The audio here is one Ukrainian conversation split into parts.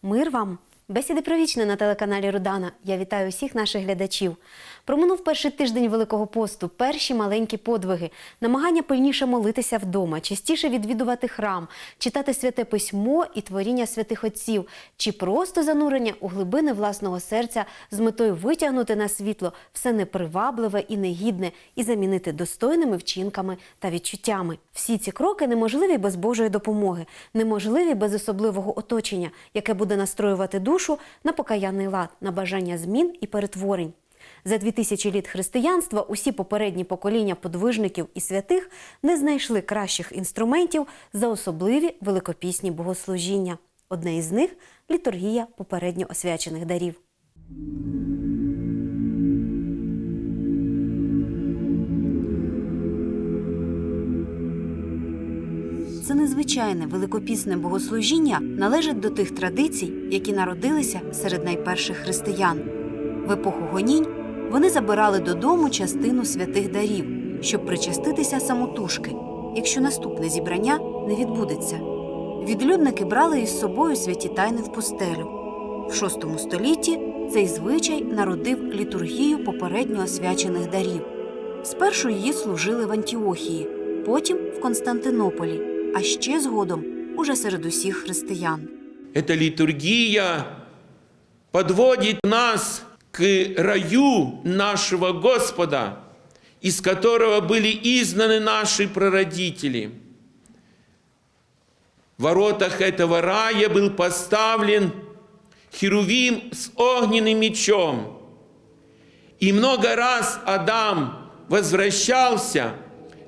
Мир вам! Бесіди про вічне на телеканалі Рудана. Я вітаю усіх наших глядачів. Проминув перший тиждень Великого посту, перші маленькі подвиги, намагання пильніше молитися вдома, частіше відвідувати храм, читати Святе Письмо і творіння святих отців, чи просто занурення у глибини власного серця з метою витягнути на світло все непривабливе і негідне і замінити достойними вчинками та відчуттями. Всі ці кроки неможливі без Божої допомоги, неможливі без особливого оточення, яке буде настроювати душу на покаянний лад, на бажання змін і перетворень. За 2000 літ християнства усі попередні покоління подвижників і святих не знайшли кращих інструментів за особливі великопісні богослужіння. Одне із них – літургія попередньо освячених дарів. Це незвичайне великопісне богослужіння належить до тих традицій, які народилися серед найперших християн. В епоху гонінь вони забирали додому частину святих дарів, щоб причаститися самотужки, якщо наступне зібрання не відбудеться. Відлюдники брали із собою святі тайни в пустелю. В VI столітті цей звичай народив літургію попередньо освячених дарів. Спершу її служили в Антіохії, потім в Константинополі, а ще згодом уже серед усіх християн. Эта литургия подводит нас к раю нашего Господа, из которого были изгнаны наши прародители. В воротах этого рая был поставлен херувим с огненным мечом. И много раз Адам возвращался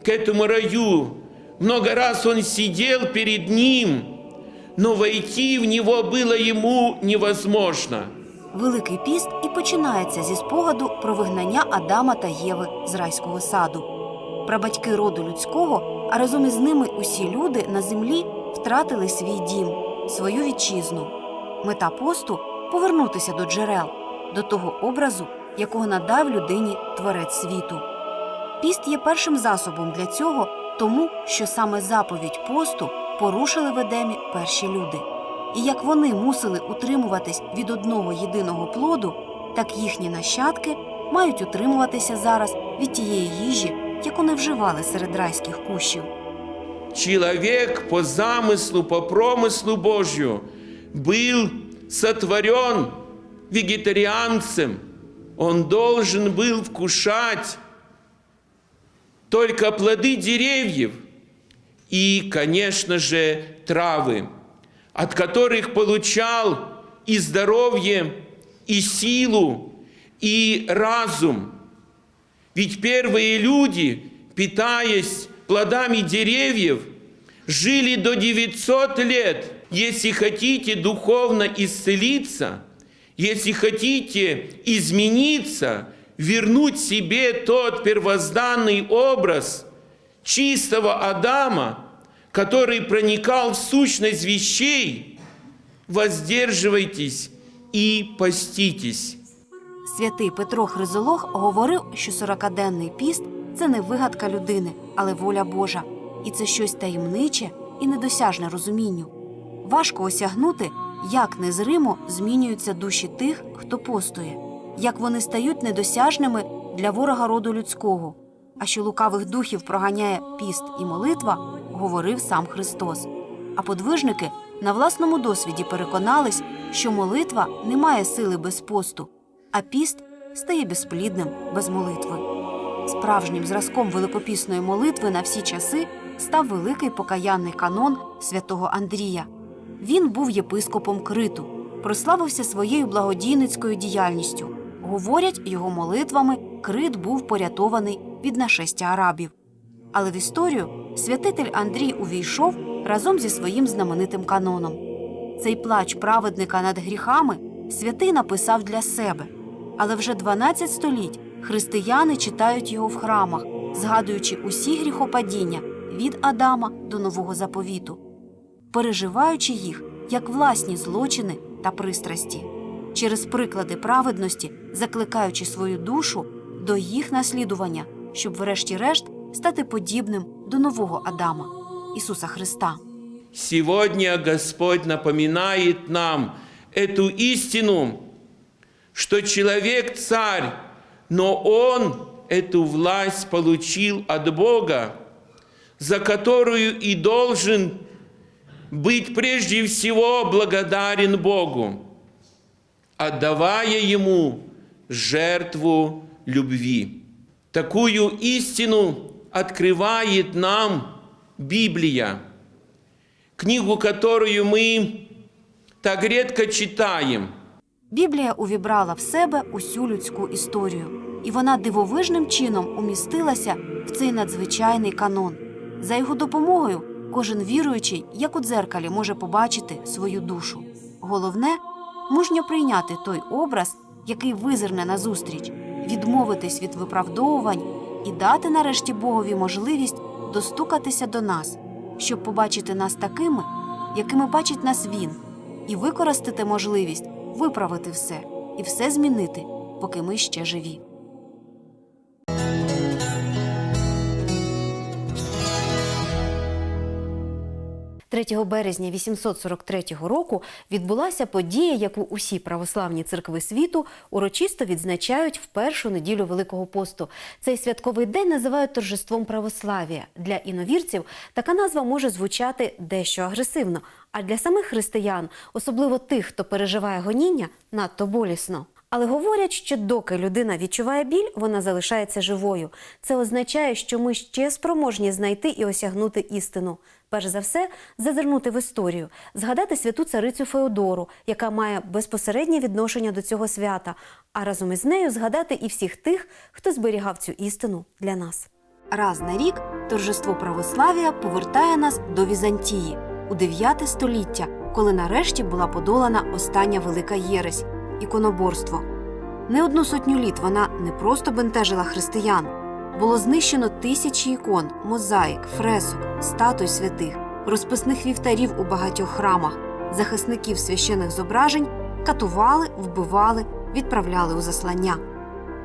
к этому раю, много раз он сидел перед ним, но войти в него было ему невозможно. Великий піст і починається зі спогаду про вигнання Адама та Єви з райського саду. Прабатьки роду людського, а разом із ними усі люди на землі втратили свій дім, свою вітчизну. Мета посту – повернутися до джерел, до того образу, якого надав людині Творець світу. Піст є першим засобом для цього, тому що саме заповідь посту порушили в Едемі перші люди. І як вони мусили утримуватись від одного єдиного плоду, так їхні нащадки мають утримуватися зараз від тієї їжі, яку не вживали серед райських кущів. Человек по замыслу, по промыслу Божью был сотворен вегетарианцем. Он должен был вкушать только плоды деревьев и, конечно же, травы, от которых получал и здоровье, и силу, и разум. Ведь первые люди, питаясь плодами деревьев, жили до 900 лет. Если хотите духовно исцелиться, если хотите измениться, вернуть себе тот первозданный образ чистого Адама, который проникал в сущность вещей, воздерживайтесь и поститесь. Святий Петро Хризолог говорив, що 40-денний піст – це не вигадка людини, але воля Божа. І це щось таємниче і недосяжне розумінню. Важко осягнути, як незримо змінюються душі тих, хто постує, як вони стають недосяжними для ворога роду людського. А що лукавих духів проганяє піст і молитва, говорив сам Христос. А подвижники на власному досвіді переконались, що молитва не має сили без посту, а піст стає безплідним без молитви. Справжнім зразком великопісної молитви на всі часи став великий покаянний канон святого Андрія. Він був єпископом Криту, прославився своєю благодійницькою діяльністю. Говорять, його молитвами Крит був порятований від нашестя арабів. Але в історію святитель Андрій увійшов разом зі своїм знаменитим каноном. Цей плач праведника над гріхами святий написав для себе. Але вже 12 століть християни читають його в храмах, згадуючи усі гріхопадіння від Адама до Нового Заповіту, переживаючи їх як власні злочини та пристрасті. Через приклади праведності закликаючи свою душу до їх наслідування, щоб врешті-решт стати подібним до нового Адама – Ісуса Христа. Сегодня Господь напоминает нам эту истину, что человек царь, но он эту власть получил от Бога, за которую и должен быть прежде всего благодарен Богу, отдавая Ему жертву любви. Такую истину открывает нам Библия, книгу, которую мы так редко читаем. Біблія увібрала в себе усю людську історію, і вона дивовижним чином умістилася в цей надзвичайний канон. За його допомогою кожен віруючий, як у дзеркалі, може побачити свою душу. Головне – мужньо прийняти той образ, який визирне назустріч, відмовитись від виправдовувань і дати нарешті Богові можливість достукатися до нас, щоб побачити нас такими, якими бачить нас Він, і використати можливість виправити все і все змінити, поки ми ще живі. 3 березня 843 року відбулася подія, яку усі православні церкви світу урочисто відзначають в першу неділю Великого посту. Цей святковий день називають торжеством православ'я. Для іновірців така назва може звучати дещо агресивно, а для самих християн, особливо тих, хто переживає гоніння, надто болісно. Але говорять, що доки людина відчуває біль, вона залишається живою. Це означає, що ми ще спроможні знайти і осягнути істину. Перш за все, зазирнути в історію, згадати святу царицю Феодору, яка має безпосереднє відношення до цього свята, а разом із нею згадати і всіх тих, хто зберігав цю істину для нас. Раз на рік торжество православ'я повертає нас до Візантії у 9 століття, коли нарешті була подолана остання велика єресь – іконоборство. Не одну сотню літ вона не просто бентежила християн. Було знищено тисячі ікон, мозаїк, фресок, статуй святих, розписних вівтарів у багатьох храмах, захисників священих зображень катували, вбивали, відправляли у заслання.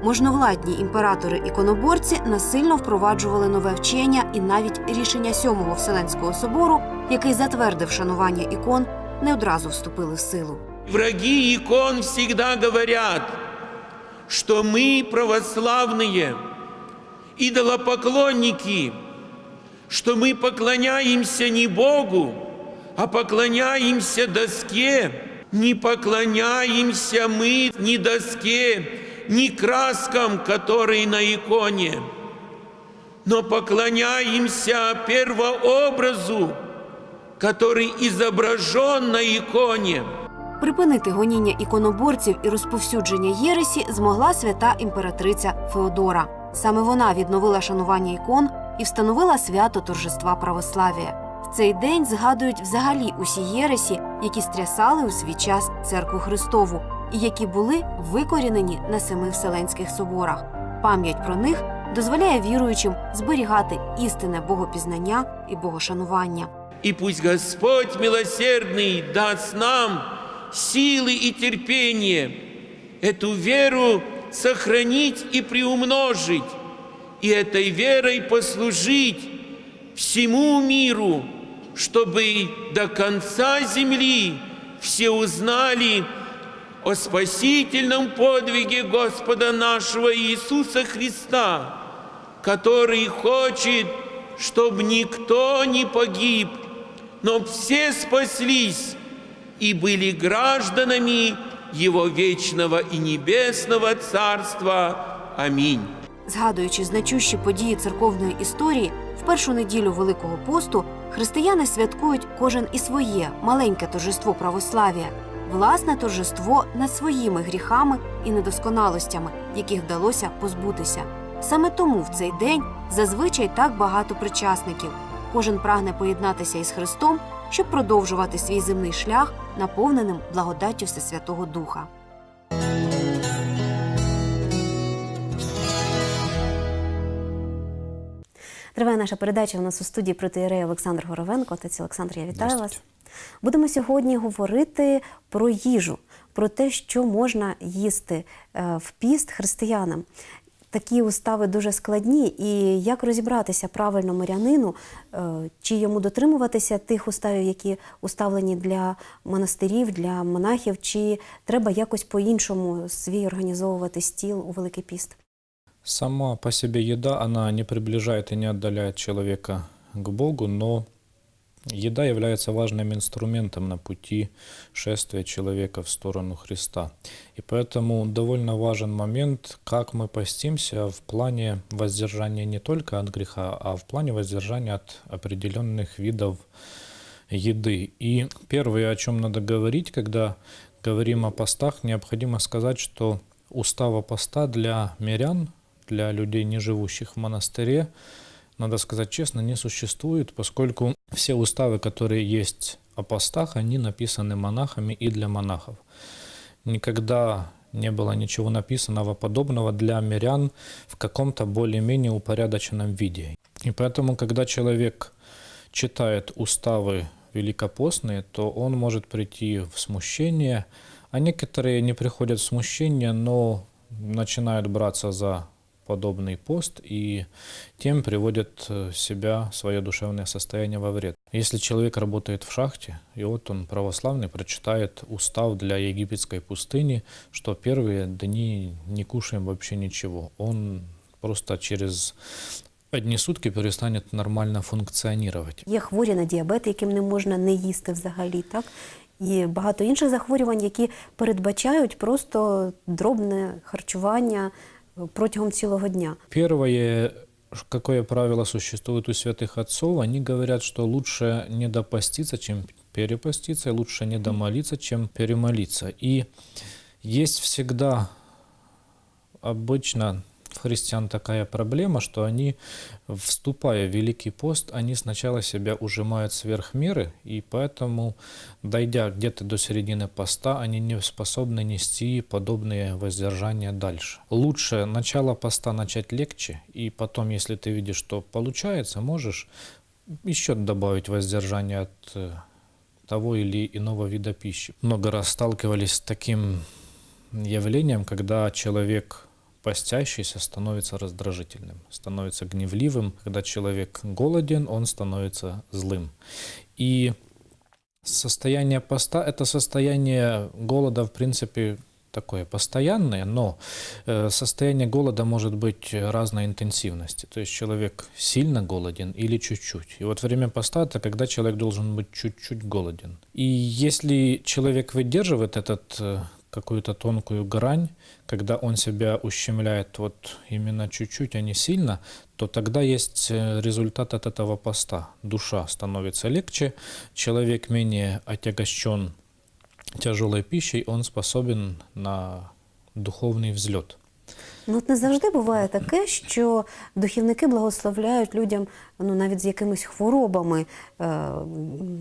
Можновладні імператори-іконоборці насильно впроваджували нове вчення і навіть рішення 7-го Вселенського собору, який затвердив шанування ікон, не одразу вступили в силу. Враги икон всегда говорят, что мы православные, идолопоклонники, что мы поклоняемся не Богу, а поклоняемся доске. Не поклоняемся мы ни доске, ни краскам, которые на иконе, но поклоняемся первообразу, который изображен на иконе. Припинити гоніння іконоборців і розповсюдження єресі змогла свята імператриця Феодора. Саме вона відновила шанування ікон і встановила свято торжества православ'я. В цей день згадують взагалі усі єресі, які стрясали у свій час Церкву Христову і які були викорінені на 7 Вселенських соборах. Пам'ять про них дозволяє віруючим зберігати істинне богопізнання і богошанування. И пусть Господь милосердный даст нам силы и терпение эту веру сохранить и приумножить, и этой верой послужить всему миру, чтобы до конца земли все узнали о спасительном подвиге Господа нашего Иисуса Христа, который хочет, чтобы никто не погиб, но все спаслись и были гражданами Его вечного и небесного Царства. Аминь. Згадуючи значущі події церковної історії, в першу неділю Великого посту християни святкують кожен і своє маленьке торжество православ'я, власне торжество над своїми гріхами і недосконалостями, яких вдалося позбутися. Саме тому в цей день зазвичай так багато причасників. Кожен прагне поєднатися із Христом, щоб продовжувати свій земний шлях, наповненим благодаттю Всесвятого Духа. Триває наша передача. У нас у студії протоієрей Олександр Горовенко. Отець Олександр, я вітаю вас. Будемо сьогодні говорити про їжу, про те, що можна їсти в піст християнам. такі устави дуже складні, і як розібратися правильно мирянину, чи йому дотримуватися тих уставів, які уставлені для монастирів, для монахів, чи треба якось по-іншому свій організовувати стіл у Великий піст? Сама по себе еда, она не приближает и не отдаляет человека к Богу, но еда является важным инструментом на пути шествия человека в сторону Христа. И поэтому довольно важен момент, как мы постимся в плане воздержания не только от греха, а в плане воздержания от определенных видов еды. И первое, о чем надо говорить, когда говорим о постах, необходимо сказать, что устава поста для мирян, для людей, не живущих в монастыре, надо сказать честно, не существует, поскольку все уставы, которые есть о постах, они написаны монахами и для монахов. Никогда не было ничего написанного подобного для мирян в каком-то более-менее упорядоченном виде. И поэтому, когда человек читает уставы великопостные, то он может прийти в смущение, а некоторые не приходят в смущение, но начинают браться за подобный пост и тем приводят себя, свое душевное состояние во вред. Если человек работает в шахте, и вот он православный, прочитает устав для египетской пустыни, что первые дни не кушаем вообще ничего. Он просто через одни сутки перестанет нормально функціонувати. Є хворі на діабет, яким не можна не їсти взагалі, так? І багато інших захворювань, які передбачають просто дробне харчування протягом цілого дня. Первое, какое правило существует у святых отцов, они говорят, что лучше не допоститься, чем перепоститься, лучше не домолиться, чем перемолиться. И есть всегда обычно в христиан такая проблема, что они, вступая в Великий пост, они сначала себя ужимают сверх меры, и поэтому, дойдя где-то до середины поста, они не способны нести подобные воздержания дальше. Лучше начало поста начать легче, и потом, если ты видишь, что получается, можешь еще добавить воздержание от того или иного вида пищи. Много раз сталкивались с таким явлением, когда человек постящийся становится раздражительным, становится гневливым. Когда человек голоден, он становится злым. И состояние поста – это состояние голода, в принципе, такое постоянное, но состояние голода может быть разной интенсивности. То есть человек сильно голоден или чуть-чуть. И вот время поста – это когда человек должен быть чуть-чуть голоден. И если человек выдерживает какую-то тонкую грань, когда он себя ущемляет вот именно чуть-чуть, а не сильно, то тогда есть результат от этого поста. Душа становится легче, человек менее отягощен тяжелой пищей, он способен на духовний взльот. Ну, от не завжди буває таке, що духівники благословляють людям, ну, навіть з якимись хворобами,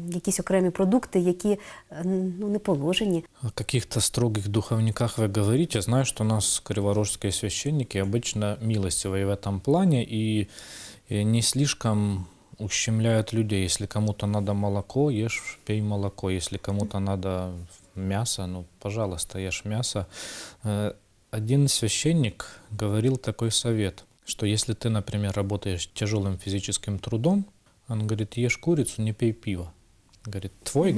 якісь окремі продукти, які, ну, не положені. О каких-то строгих духовниках вы говорите. Знаю, что у нас криворожские священники обычно милостивые в этом плане и не слишком ущемляют людей. Если кому-то надо молоко, ешь, пей молоко. Если кому-то надо мясо, ну, пожалуйста, ешь мясо. Один священник говорил такой совет, что если ты, например, работаешь тяжелым физическим трудом, он говорит, ешь курицу, не пей пиво. Говорит, твоя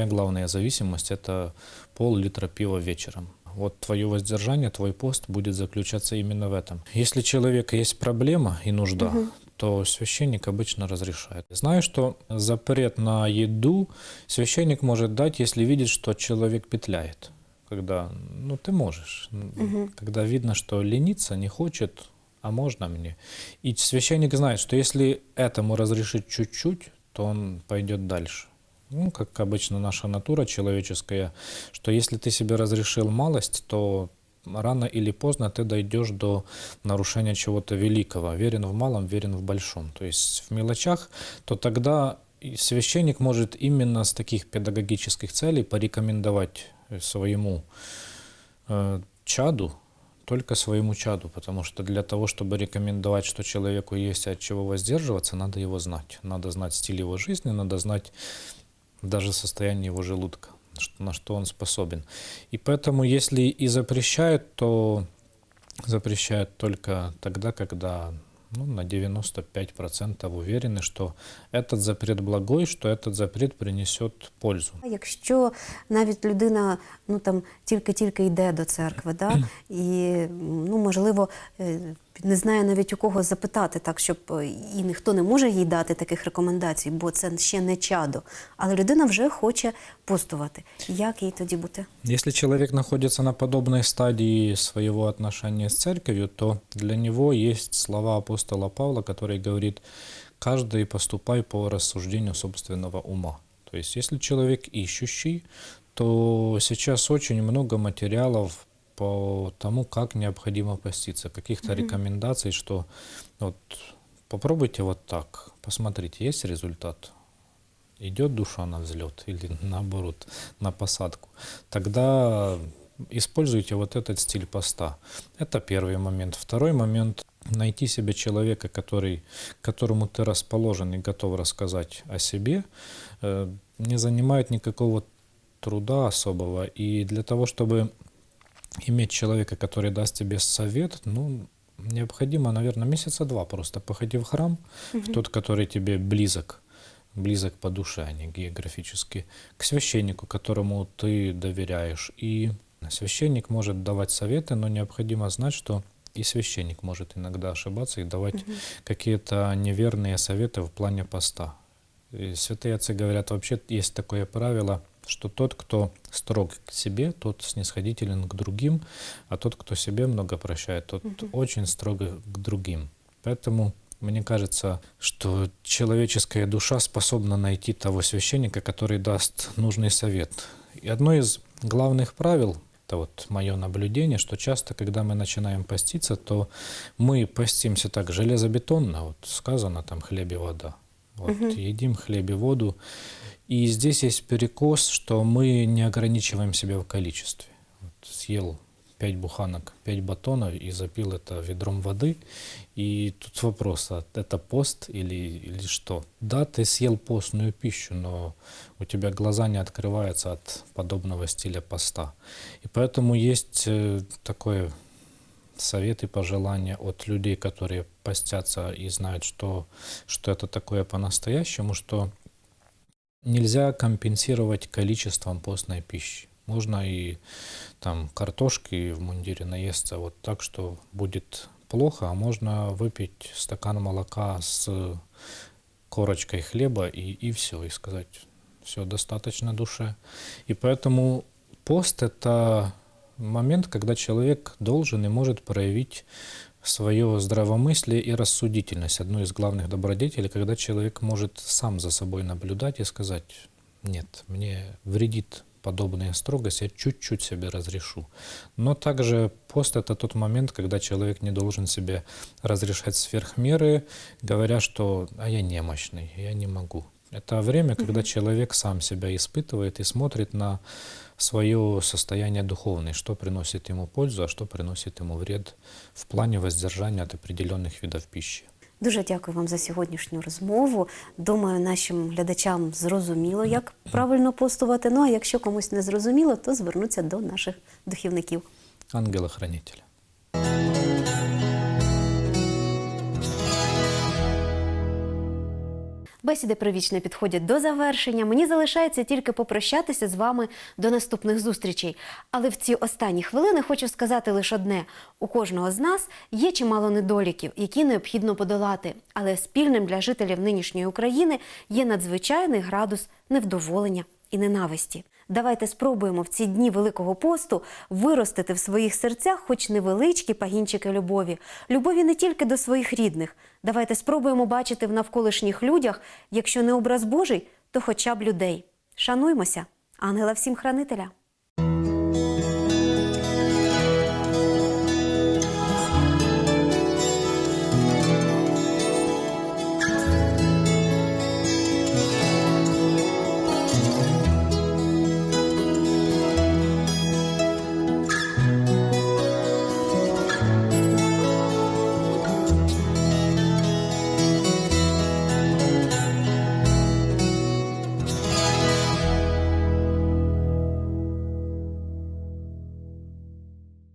главная зависимость – это пол-литра пива вечером. Вот твое воздержание, твой пост будет заключаться именно в этом. Если у человека есть проблема и нужда, то священник обычно разрешает. Знаю, что запрет на еду священник может дать, если видит, что человек петляет. Когда, ну, ты можешь, когда видно, что лениться не хочет, а можно мне. И священник знает, что если этому разрешить чуть-чуть, то он пойдет дальше. Ну, как обычно наша натура человеческая, что если ты себе разрешил малость, то рано или поздно ты дойдешь до нарушения чего-то великого. Верен в малом, верен в большом. То есть в мелочах, то тогда священник может именно с таких педагогических целей порекомендовать своему чаду, только своему чаду, потому что для того, чтобы рекомендовать, что человеку есть от чего воздерживаться, надо его знать. Надо знать стиль его жизни, надо знать даже состояние его желудка, на что он способен. И поэтому, если и запрещают, то запрещают только тогда, когда на 95% уверены, что этот запрет благой, что этот запрет принесет пользу. Якщо навіть людина тільки йде до церкви, і можливо не знає навіть у кого запитати, так щоб і ніхто не може їй дати таких рекомендацій, бо це ще не чадо. Але людина вже хоче постувати. Як їй тоді бути? Если человек находится на подобной стадии своего отношения с церковью, то для него есть слова апостола Павла, который говорит: «Каждый поступай по рассуждению собственного ума». То есть, если человек ищущий, то сейчас очень много материалов по тому, как необходимо поститься, каких-то рекомендаций, что вот попробуйте вот так, посмотрите, есть результат. Идет душа на взлет или наоборот на посадку, тогда используйте вот этот стиль поста. Это первый момент. Второй момент — найти себе человека, которому ты расположен и готов рассказать о себе, не занимает никакого труда особого. И для того, чтобы иметь человека, который даст тебе совет, необходимо, наверное, месяца 2 просто походи в храм, в тот, который тебе близок по душе, а не географически, к священнику, которому ты доверяешь. И священник может давать советы, но необходимо знать, что и священник может иногда ошибаться и давать какие-то неверные советы в плане поста. И святые отцы говорят, вообще есть такое правило, что тот, кто строг к себе, тот снисходителен к другим, а тот, кто себе много прощает, тот очень строго к другим. Поэтому мне кажется, что человеческая душа способна найти того священника, который даст нужный совет. И одно из главных правил, это вот мое наблюдение, что часто, когда мы начинаем поститься, то мы постимся так железобетонно, вот сказано там хлеб и вода. Едим хлеб и воду. И здесь есть перекос, что мы не ограничиваем себя в количестве. Съел 5 буханок, 5 батонов и запил это ведром воды. И тут вопрос, это пост или что? Да, ты съел постную пищу, но у тебя глаза не открываются от подобного стиля поста. И поэтому есть такой совет и пожелания от людей, которые постятся и знают, что это такое по-настоящему, что нельзя компенсировать количеством постной пищи. Можно и там картошки в мундире наесться вот так, что будет плохо, а можно выпить стакан молока с корочкой хлеба и все, и сказать, все, достаточно душе. И поэтому пост — это момент, когда человек должен и может проявить свое здравомыслие и рассудительность. Одно из главных добродетелей, когда человек может сам за собой наблюдать и сказать, нет, мне вредит подобная строгость, я чуть-чуть себе разрешу. Но также пост — это тот момент, когда человек не должен себе разрешать сверх меры, говоря, что я немощный, я не могу. Это время, когда человек сам себя испытывает и смотрит на свое состояние духовное, что приносит ему пользу, а что приносит ему вред в плане воздержания от определенных видов пищи. Дуже дякую вам за сьогоднішню розмову. Думаю, нашим глядачам зрозуміло, як правильно постувати. Ну, а якщо комусь не зрозуміло, то звернуться до наших духівників. Ангела-хранителя. Бесіди «Привічне» підходять до завершення. Мені залишається тільки попрощатися з вами до наступних зустрічей. Але в ці останні хвилини хочу сказати лише одне. У кожного з нас є чимало недоліків, які необхідно подолати. Але спільним для жителів нинішньої України є надзвичайний градус невдоволення і ненависті. Давайте спробуємо в ці дні Великого посту виростити в своїх серцях хоч невеличкі пагінчики любові. Любові не тільки до своїх рідних. Давайте спробуємо бачити в навколишніх людях, якщо не образ Божий, то хоча б людей. Шануймося. Ангела всім хранителя.